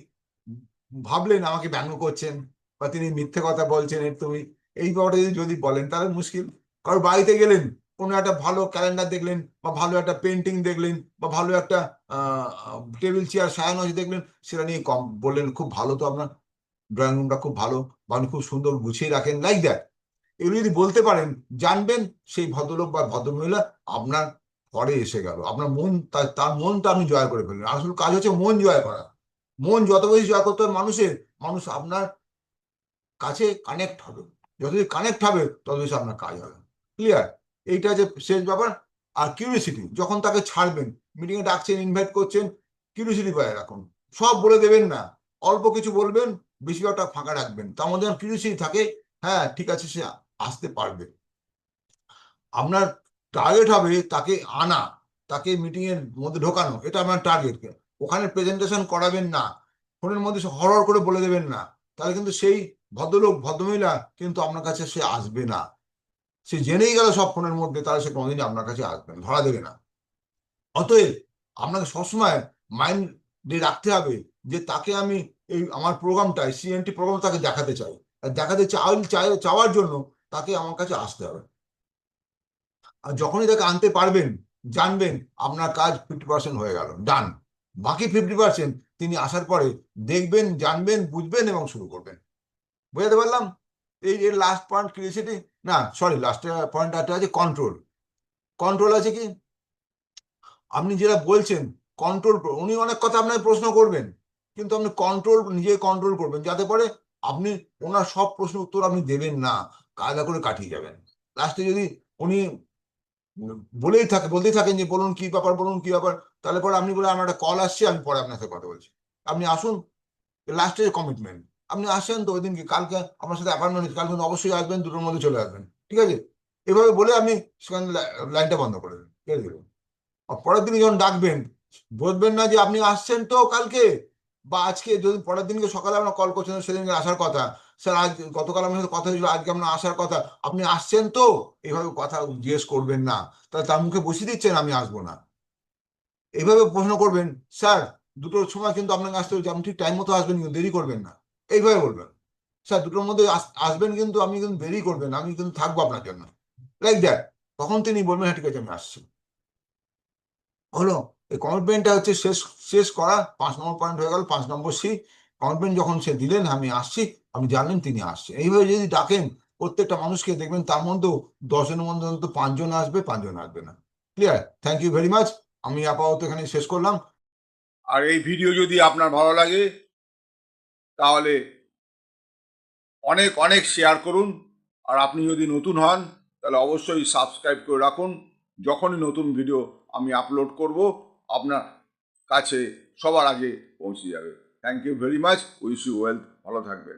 ভাবলেন আমাকে ব্যঙ্গ করছেন, বা তিনি মিথ্যে কথা বলছেন, তুমি এই ব্যাপারটা যদি যদি বলেন তাহলে মুশকিল। কারণ বাড়িতে গেলেন, কোনো একটা ভালো ক্যালেন্ডার দেখলেন, বা ভালো একটা পেন্টিং দেখলেন, বা ভালো একটা টেবিল চেয়ার সাজানো আছে দেখলেন, সেটা নিয়ে কম বললেন খুব ভালো তো আপনার ড্রয়িং রুমটা খুব ভালো, বা আপনি খুব সুন্দর গুছিয়ে রাখেন, লাইক দ্যাট। এগুলো যদি বলতে পারেন, জানবেন সেই ভদ্রলোক বা ভদ্রমহিলা আপনার ঘরে এসে গেল, আপনার মন, তার মনটা আপনি জয় করে ফেললেন। আসল কাজ হচ্ছে মন জয় করা। মন যত বেশি জয় করতে হবে মানুষের, মানুষ আপনার কাছে কানেক্ট হবে, যত বেশি কানেক্ট হবে তত বেশি আপনার কাজ হবে। ক্লিয়ার? এইটা যে শেষ ব্যাপার। আর কিউরিসিটি, যখন তাকে ছাড়বেন, মিটিংয়ে ডাকছেন, ইনভাইট করছেন, কিউরিসিটি পায় রাখুন। সব বলে দেবেন না, অল্প কিছু বলবেন, বেশিরভাগটা ফাঁকা রাখবেন, তার মধ্যে কিউরিসিটি থাকে, হ্যাঁ ঠিক আছে সে আসতে পারবে। আপনার টার্গেট হবে তাকে আনা, তাকে মিটিং এর মধ্যে ঢোকানো, এটা আপনার টার্গেট। ওখানে প্রেজেন্টেশন করাবেন না, ফোনের মধ্যে সে হরহর করে বলে দেবেন না, তাহলে কিন্তু সেই ভদ্রলোক ভদ্রমহিলা কিন্তু আপনার কাছে সে আসবে না। সে জেনেই গেল সব ফোনের মধ্যে, তাহলে সে কোনোদিনই আপনার কাছে আসবে না, ধরা দেবে না। অতএব আপনাকে সবসময় মাইন্ডে রাখতে হবে যে তাকে আমি এই আমার প্রোগ্রামটাই সিএনটি প্রোগ্রাম তাকে দেখাতে চাই, আর দেখাতে চাওয়ার জন্য তাকে আমার কাছে আসতে হবে। আর যখনই তাকে আনতে পারবেন, জানবেন আপনার কাজ 50% হয়ে গেল, ডান। বাকি 50% তিনি আসার পরে দেখবেন, জানবেন, বুঝবেন এবং শুরু করবেন। বুঝাতে পারলাম? এই এর লাস্ট পয়েন্ট ক্রিয়েটিভিটি, না সরি, লাস্ট পয়েন্ট একটা আছে কন্ট্রোল। কন্ট্রোল আছে কি, আপনি যেটা বলছেন কন্ট্রোল, উনি অনেক কথা আপনাকে প্রশ্ন করবেন, কিন্তু আপনি কন্ট্রোল, নিজে কন্ট্রোল করবেন, যাতে করে আপনি ওনার সব প্রশ্নের উত্তর আপনি দেবেন না, কায়দা করে কাটিয়ে যাবেন। লাস্টে যদি উনি বলতেই থাকেন যে বলুন কি ব্যাপার, বলুন কি ব্যাপার, তাহলে পরে আপনি বলে আমার একটা কল আসছে, আমি পরে আপনার সাথে কথা বলছি, আপনি আসুন। লাস্টে কমিটমেন্ট, আপনি আসেন তো ওই দিনকে, কালকে আমার সাথে অ্যাপয়েন্টমেন্ট, কালকে কিন্তু অবশ্যই আসবেন, দুটোর মধ্যে চলে আসবেন, ঠিক আছে? এভাবে বলে আপনি সেখানে লাইনটা বন্ধ করে দেবেন, ঠিক আছে? আর পরের দিন যখন ডাকবেন, বলবেন না যে আপনি আসছেন তো কালকে বা আজকে, যদি পরের দিনকে সকালে আপনার কল করছেন সেদিনকে আসার কথা, স্যার আজ গতকাল আমার সাথে কথা হয়েছিল, আজকে আপনার আসার কথা, আপনি আসছেন তো? এইভাবে কথা জিজ্ঞেস করবেন না, তাহলে তার মুখে বসিয়ে দিচ্ছেন আমি আসবো না। এইভাবে প্রশ্ন করবেন, স্যার 2টোর সময় কিন্তু আপনাকে আসতে হচ্ছে, আপনি ঠিক টাইম মতো আসবেন, কিন্তু দেরি করবেন না। এইভাবে বলবেন, স্যার 2টোর মধ্যে আসবেন, কিন্তু আপনি কিন্তু দেরি করবেন না, আমি কিন্তু থাকবো আপনার জন্য, লাইক দ্যাট। তখন তিনি বলবেন, হ্যাঁ ঠিক আছে আমি আসছি। হলো, এই কমিটমেন্টটা হচ্ছে শেষ শেষ করা। 5 নম্বর পয়েন্ট হয়ে গেল, 5 নম্বর কমিটমেন্ট যখন সে দিলেন আমি আসছি, আপনি জানলেন তিনি আসছে। এইভাবে যদি ডাকেন প্রত্যেকটা মানুষকে, দেখবেন তার মধ্যেও 10জনের মধ্যে অন্তত 5জন আসবে, 5জন আসবে না। Clear? Thank you very much. আমি আপাতত এখানে শেষ করলাম। আর এই ভিডিও যদি আপনার ভালো লাগে তাহলে অনেক অনেক শেয়ার করুন। আর আপনি যদি নতুন হন তাহলে অবশ্যই সাবস্ক্রাইব করে রাখুন। যখনই নতুন ভিডিও আমি আপলোড করব আপনার কাছে সবার আগে পৌঁছে যাবে। Thank you very much. Wish you wealth. ভালো থাকবেন।